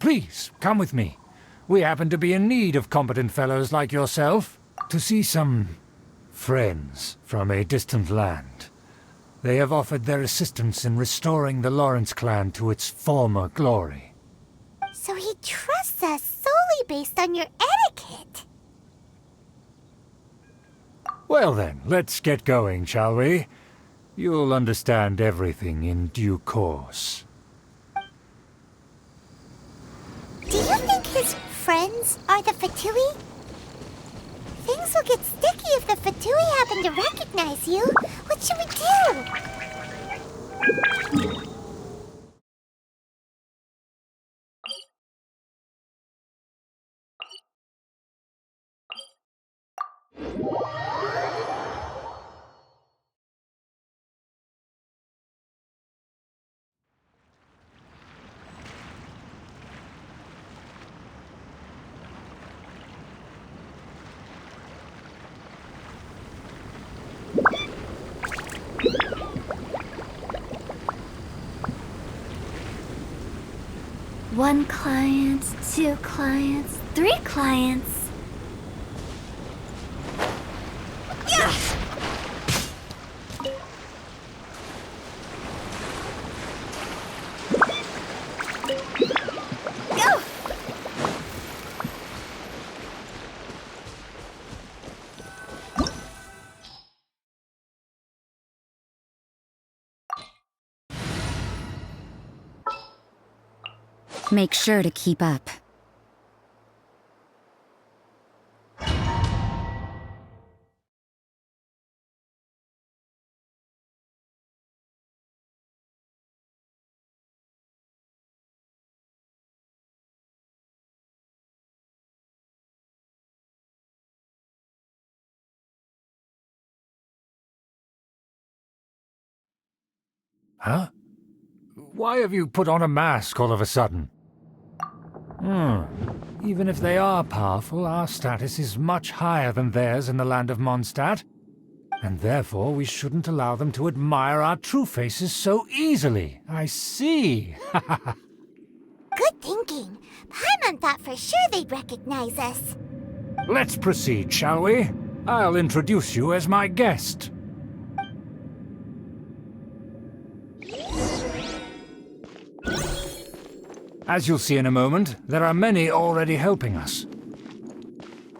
Please, come with me. We happen to be in need of competent fellows like yourself to see some friends from a distant land. They have offered their assistance in restoring the Lawrence clan to its former glory. So he trusts us solely based on your etiquette. Well then, let's get going, shall we? You'll understand everything in due course. Do you think his friends are the Fatui? Things will get sticky if the Fatui happen to recognize you. What should we do? One client, 2 clients, 3 clients. Go! Make sure to keep up. Huh? Why have you put on a mask all of a sudden? Even if they are powerful, our status is much higher than theirs in the land of Mondstadt. And therefore we shouldn't allow them to admire our true faces so easily. I see. Good thinking. Paimon thought for sure they'd recognize us. Let's proceed, shall we? I'll introduce you as my guest. As you'll see in a moment, there are many already helping us.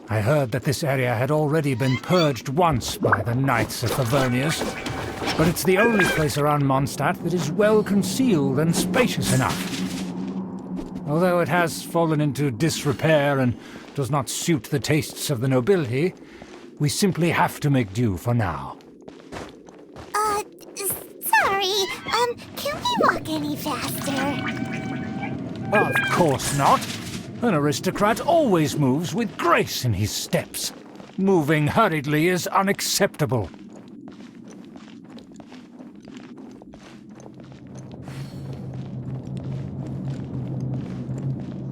I heard that this area had already been purged once by the Knights of Favonius, but it's the only place around Mondstadt that is well concealed and spacious enough. Although it has fallen into disrepair and does not suit the tastes of the nobility, we simply have to make do for now. Sorry. Can we walk any faster? Of course not. An aristocrat always moves with grace in his steps. Moving hurriedly is unacceptable.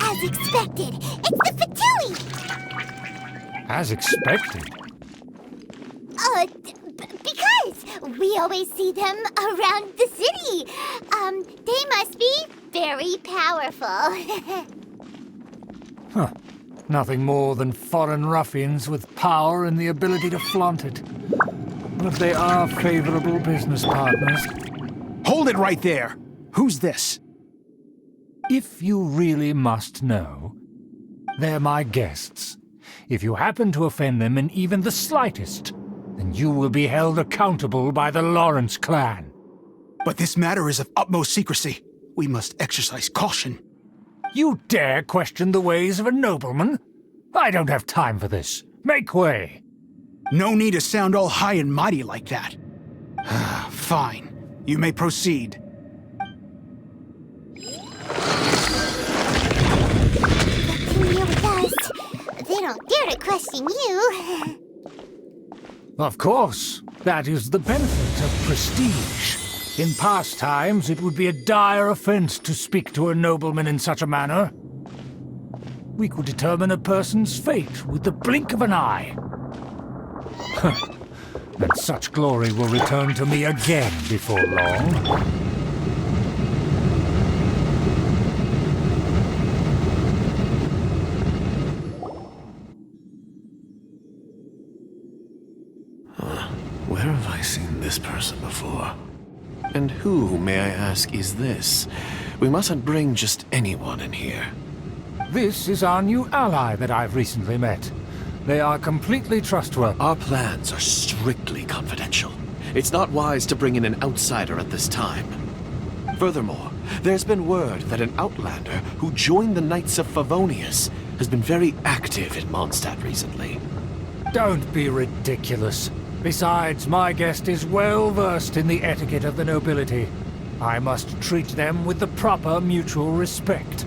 As expected, it's the Fatui! As expected. Because we always see them around the city. They must be very powerful. Huh. Nothing more than foreign ruffians with power and the ability to flaunt it. But they are favorable business partners. Hold it right there! Who's this? If you really must know, they're my guests. If you happen to offend them in even the slightest, then you will be held accountable by the Lawrence clan. But this matter is of utmost secrecy. We must exercise caution. You dare question the ways of a nobleman? I don't have time for this. Make way. No need to sound all high and mighty like that. Fine. You may proceed. You're with us. They don't dare to question you. Of course. That is the benefit of prestige. In past times, it would be a dire offense to speak to a nobleman in such a manner. We could determine a person's fate with the blink of an eye. And such glory will return to me again before long. Where have I seen this person before? And who, may I ask, is this? We mustn't bring just anyone in here. This is our new ally that I've recently met. They are completely trustworthy. Our plans are strictly confidential. It's not wise to bring in an outsider at this time. Furthermore, there's been word that an outlander who joined the Knights of Favonius has been very active in Mondstadt recently. Don't be ridiculous. Besides, my guest is well versed in the etiquette of the nobility. I must treat them with the proper mutual respect.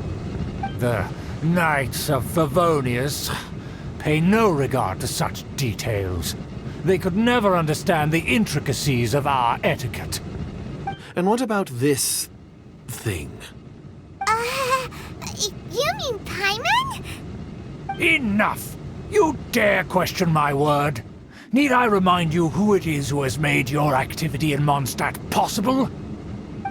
The Knights of Favonius pay no regard to such details. They could never understand the intricacies of our etiquette. And what about this thing? You mean Paimon? Enough! You dare question my word? Need I remind you who it is who has made your activity in Mondstadt possible?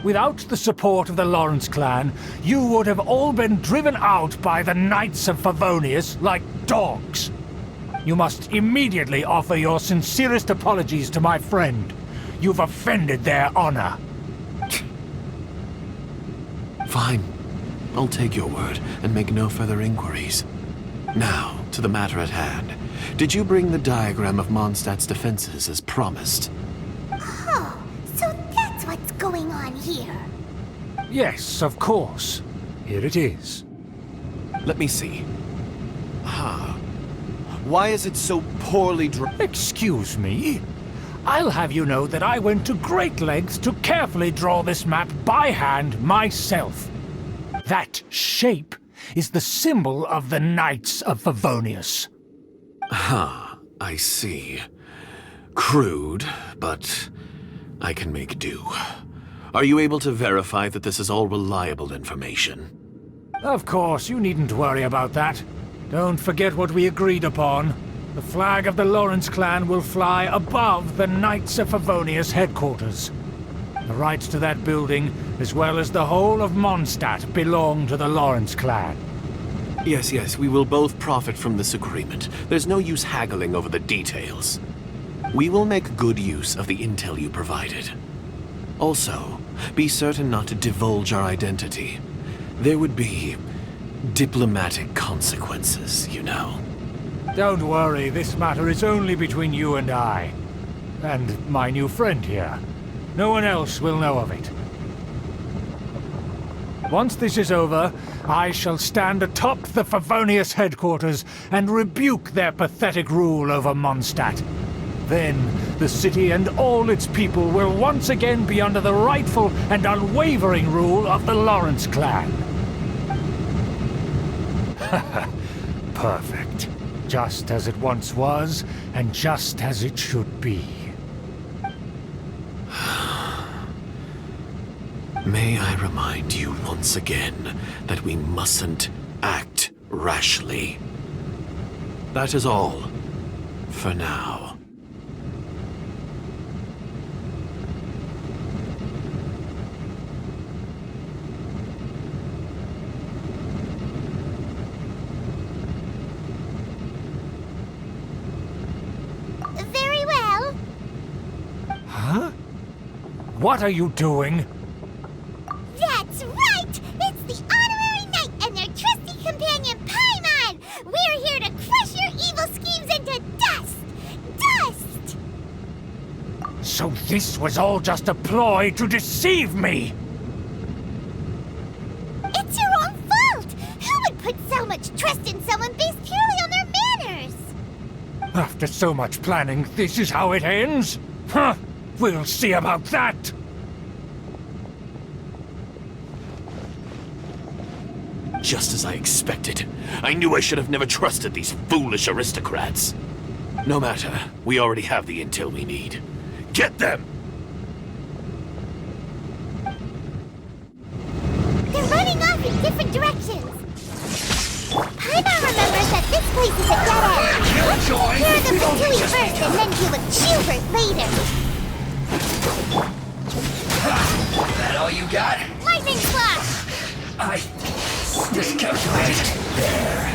Without the support of the Lawrence clan, you would have all been driven out by the Knights of Favonius like dogs. You must immediately offer your sincerest apologies to my friend. You've offended their honor. Fine. I'll take your word and make no further inquiries. Now, to the matter at hand. Did you bring the diagram of Mondstadt's defenses as promised? Oh, so that's what's going on here. Yes, of course. Here it is. Let me see. Why is it so poorly drawn? Excuse me? I'll have you know that I went to great lengths to carefully draw this map by hand myself. That shape is the symbol of the Knights of Favonius. I see. Crude, but I can make do. Are you able to verify that this is all reliable information? Of course, you needn't worry about that. Don't forget what we agreed upon. The flag of the Lawrence clan will fly above the Knights of Favonius headquarters. The rights to that building, as well as the whole of Mondstadt, belong to the Lawrence clan. Yes, we will both profit from this agreement. There's no use haggling over the details. We will make good use of the intel you provided. Also, be certain not to divulge our identity. There would be diplomatic consequences, you know. Don't worry, this matter is only between you and I. And my new friend here. No one else will know of it. Once this is over, I shall stand atop the Favonius headquarters and rebuke their pathetic rule over Mondstadt. Then, the city and all its people will once again be under the rightful and unwavering rule of the Lawrence clan. Perfect. Just as it once was, and just as it should be. May I remind you once again that we mustn't act rashly. That is all, for now. Very well. Huh? What are you doing? That's right! It's the Honorary Knight and their trusty companion, Paimon! We're here to crush your evil schemes into dust! Dust! So this was all just a ploy to deceive me! It's your own fault! Who would put so much trust in someone based purely on their manners? After so much planning, this is how it ends? Huh! We'll see about that! Just as I expected. I knew I should have never trusted these foolish aristocrats. No matter, we already have the intel we need. Get them! They're running off in different directions. Paimon remembers that this place is a dead end. Let's secure the Fatui first and then deal with Schubert later. That all you got? Lightning flash! I miscalculated. There.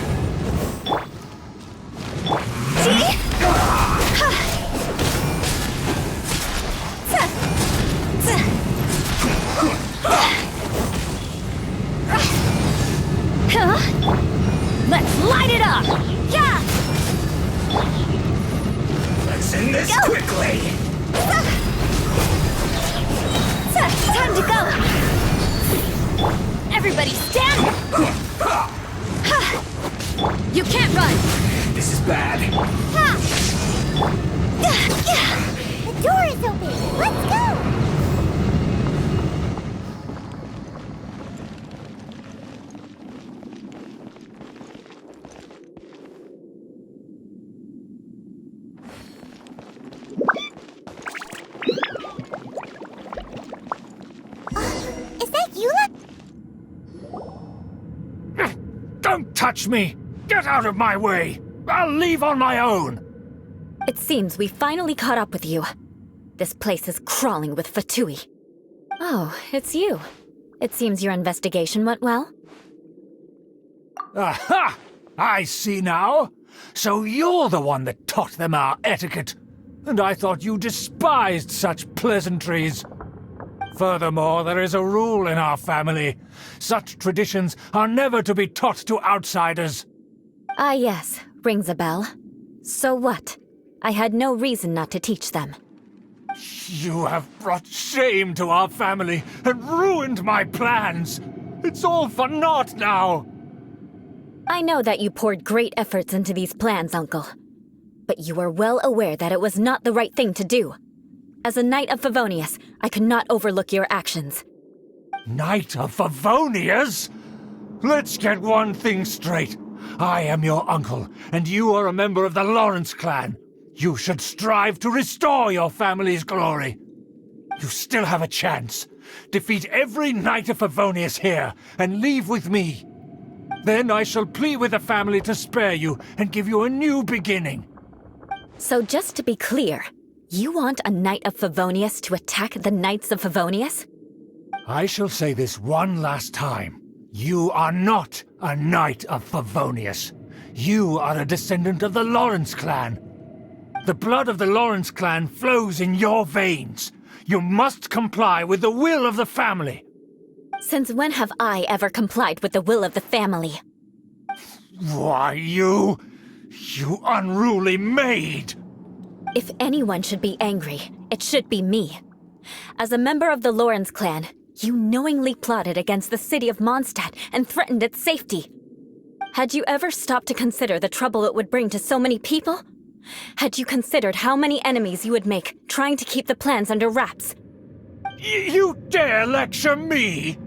Quickly! Time to go! Everybody stand! You can't run! This is bad. The door is open. Let's go! Is that Eula? Don't touch me! Get out of my way! I'll leave on my own! It seems we finally caught up with you. This place is crawling with Fatui. Oh, it's you. It seems your investigation went well. Aha! I see now. So you're the one that taught them our etiquette. And I thought you despised such pleasantries. Furthermore, there is a rule in our family. Such traditions are never to be taught to outsiders. Ah, yes. Rings a bell. So what? I had no reason not to teach them. You have brought shame to our family and ruined my plans. It's all for naught now. I know that you poured great efforts into these plans, Uncle. But you are well aware that it was not the right thing to do. As a Knight of Favonius, I could not overlook your actions. Knight of Favonius? Let's get one thing straight. I am your uncle, and you are a member of the Lawrence clan. You should strive to restore your family's glory. You still have a chance. Defeat every Knight of Favonius here, and leave with me. Then I shall plead with the family to spare you and give you a new beginning. So just to be clear, you want a Knight of Favonius to attack the Knights of Favonius? I shall say this one last time. You are not a Knight of Favonius. You are a descendant of the Lawrence clan. The blood of the Lawrence clan flows in your veins. You must comply with the will of the family. Since when have I ever complied with the will of the family? Why, you unruly maid! If anyone should be angry, it should be me. As a member of the Lawrence clan, you knowingly plotted against the city of Mondstadt and threatened its safety. Had you ever stopped to consider the trouble it would bring to so many people? Had you considered how many enemies you would make trying to keep the plans under wraps? You dare lecture me?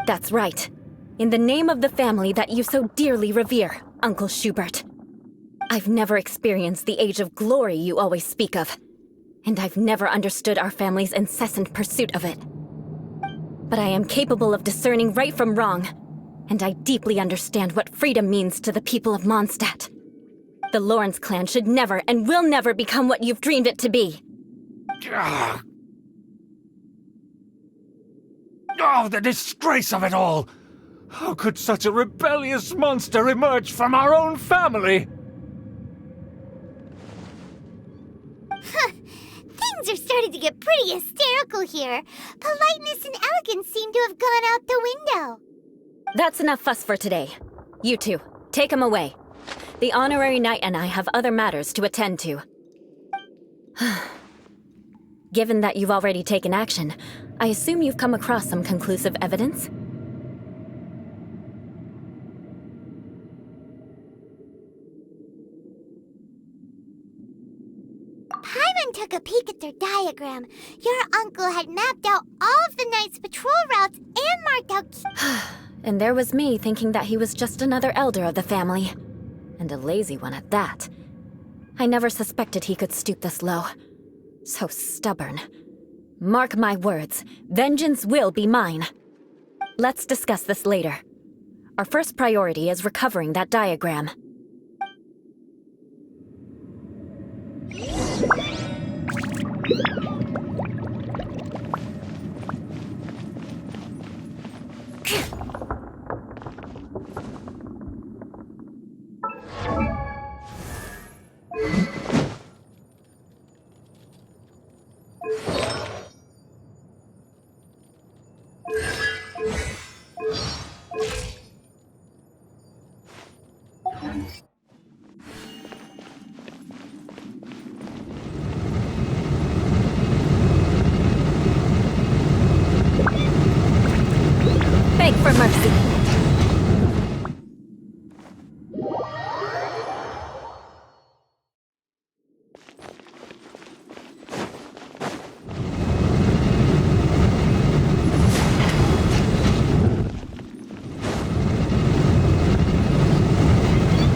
That's right. In the name of the family that you so dearly revere, Uncle Schubert. I've never experienced the age of glory you always speak of, and I've never understood our family's incessant pursuit of it. But I am capable of discerning right from wrong, and I deeply understand what freedom means to the people of Mondstadt. The Lawrence clan should never and will never become what you've dreamed it to be. Oh, the disgrace of it all! How could such a rebellious monster emerge from our own family? Things are starting to get pretty hysterical here. Politeness and elegance seem to have gone out the window. That's enough fuss for today. You two, take him away. The honorary knight and I have other matters to attend to. Given that you've already taken action, I assume you've come across some conclusive evidence? Paimon took a peek at their diagram. Your uncle had mapped out all of the Knight's patrol routes and marked out... And there was me thinking that he was just another elder of the family. And a lazy one at that. I never suspected he could stoop this low. So stubborn. Mark my words, vengeance will be mine. Let's discuss this later. Our first priority is recovering that diagram.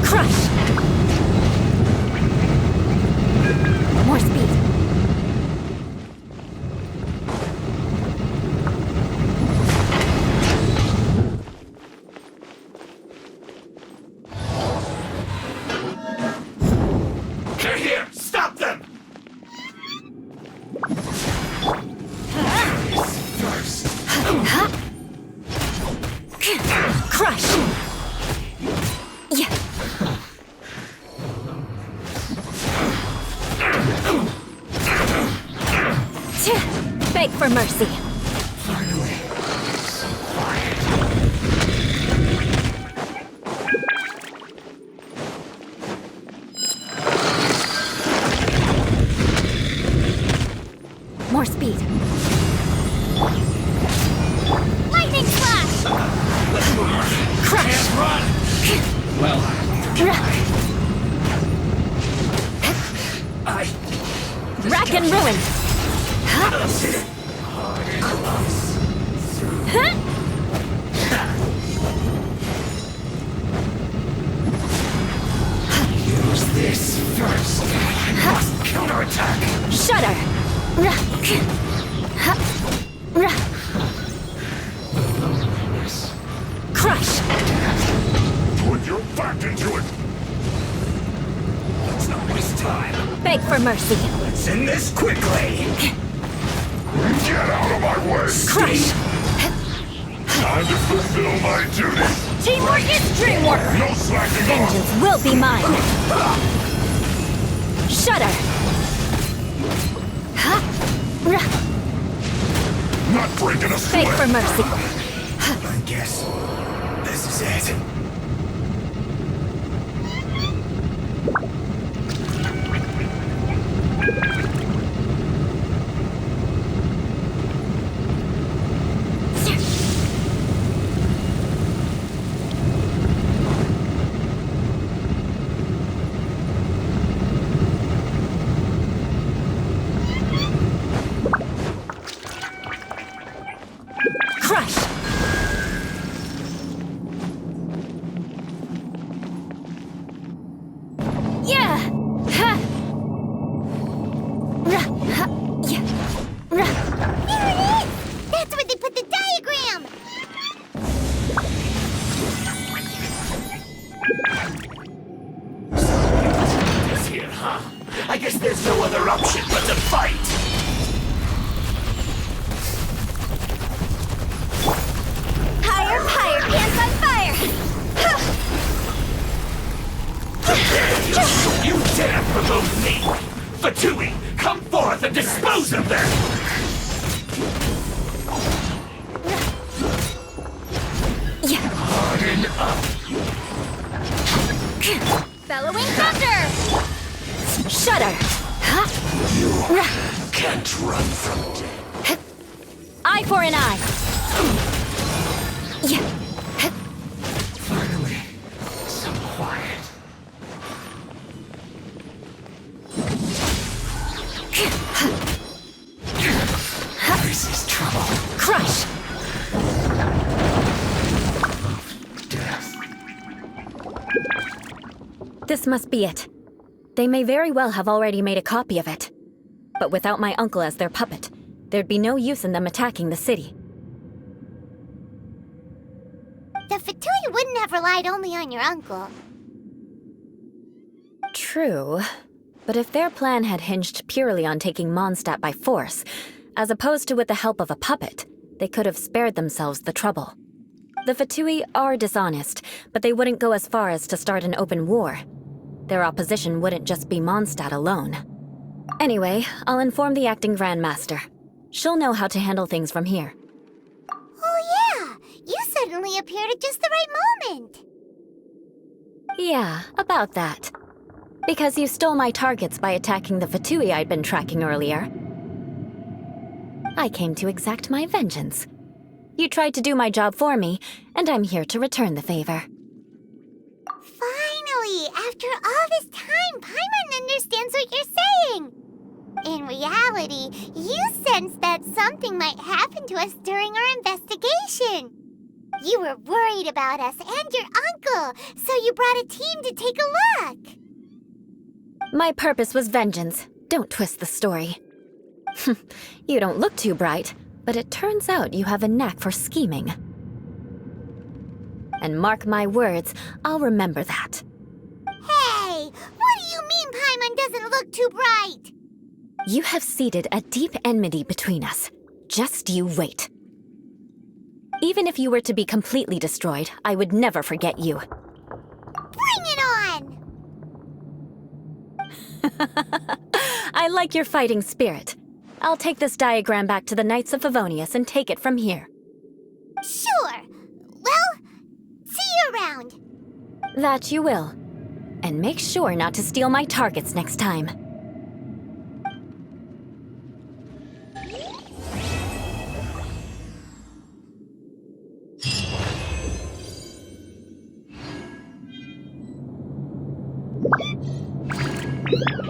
Crush! More speed. They're here! Stop them! First. Crush! Yeah. Beg for mercy. Finally. More speed. Lightning flash! Crush! Run! Well, Rack and ruin. use this first. I must counterattack. Shudder. Crush. Put your back into it. Let's not waste time. Beg for mercy. Let's end this quickly. Get out of my way. Crush. Time to fulfill my duty. Teamwork is dreamwork. No slacking off. Vengeance will be mine. Shudder. Not breaking a sweat. Beg for mercy. I guess this is it. Crush. Yeah. Ha. Yeah. There it is! That's where they put the diagram! This here, huh? I guess there's no other option but to fight. Higher, higher, pants on fire! You dare provoke me! Fatui, come forth and dispose of them! Yeah. Harden up! Bellowing thunder! Shudder. Can't run from death. Eye for an eye. Yeah. Finally, some quiet. This is trouble. Crush. Death. This must be it. They may very well have already made a copy of it. But without my uncle as their puppet, there'd be no use in them attacking the city. The Fatui wouldn't have relied only on your uncle. True. But if their plan had hinged purely on taking Mondstadt by force, as opposed to with the help of a puppet, they could have spared themselves the trouble. The Fatui are dishonest, but they wouldn't go as far as to start an open war. Their opposition wouldn't just be Mondstadt alone. Anyway, I'll inform the acting Grandmaster. She'll know how to handle things from here. Oh yeah! You suddenly appeared at just the right moment! Yeah, about that. Because you stole my targets by attacking the Fatui I'd been tracking earlier. I came to exact my vengeance. You tried to do my job for me, and I'm here to return the favor. Finally! After all this time, Paimon understands what you're saying! something might happen to us during our investigation. You were worried about us and your uncle, so you brought a team to take a look. My purpose was vengeance. Don't twist the story. You don't look too bright, but it turns out you have a knack for scheming. And mark my words, I'll remember that. Hey, what do you mean Paimon doesn't look too bright? You have seeded a deep enmity between us. Just you wait. Even if you were to be completely destroyed, I would never forget you. Bring it on! I like your fighting spirit. I'll take this diagram back to the Knights of Favonius and take it from here. Sure. Well, see you around. That you will. And make sure not to steal my targets next time. You